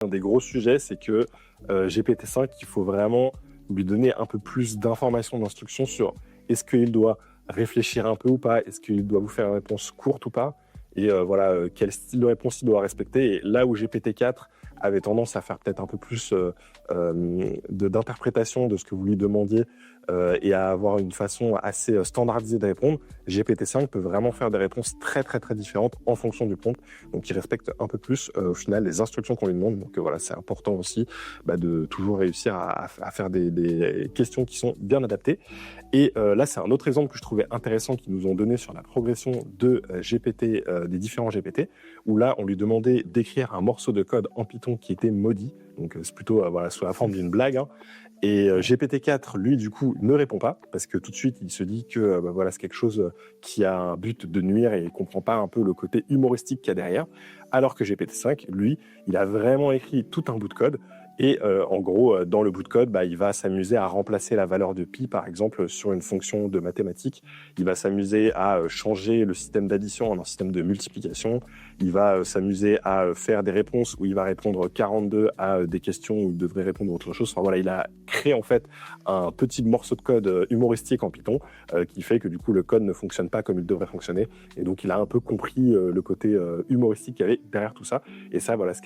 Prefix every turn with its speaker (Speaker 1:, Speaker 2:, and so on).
Speaker 1: un des gros sujets, c'est que GPT-5, il faut vraiment lui donner un peu plus d'informations, d'instructions sur est-ce qu'il doit réfléchir un peu ou pas, est-ce qu'il doit vous faire une réponse courte ou pas, et voilà, quel style de réponse il doit respecter. Et là où GPT-4 avait tendance à faire peut-être un peu plus d'interprétation de ce que vous lui demandiez et à avoir une façon assez standardisée de répondre, GPT-5 peut vraiment faire des réponses très très très différentes en fonction du prompt. Donc il respecte un peu plus au final les instructions qu'on lui demande. Donc voilà, c'est important aussi de toujours réussir à faire des questions qui sont bien adaptées. Et là, c'est un autre exemple que je trouvais intéressant qu'ils nous ont donné sur la progression de GPT, des différents GPT, où là, on lui demandait d'écrire un morceau de code en Python qui était maudit. Donc c'est plutôt voilà, sous la forme d'une blague, hein. Et GPT-4, lui, du coup, ne répond pas, parce que tout de suite, il se dit que voilà, c'est quelque chose qui a un but de nuire et il ne comprend pas un peu le côté humoristique qu'il y a derrière. Alors que GPT-5, lui, il a vraiment écrit tout un bout de code. Et en gros, dans le bout de code, il va s'amuser à remplacer la valeur de pi, par exemple, sur une fonction de mathématiques. Il va s'amuser à changer le système d'addition en un système de multiplication. Il va s'amuser à faire des réponses où il va répondre 42 à des questions où il devrait répondre autre chose. Enfin voilà, il a créé en fait un petit morceau de code humoristique en Python qui fait que du coup le code ne fonctionne pas comme il devrait fonctionner. Et donc il a un peu compris le côté humoristique qu'il y avait derrière tout ça. Et ça, voilà,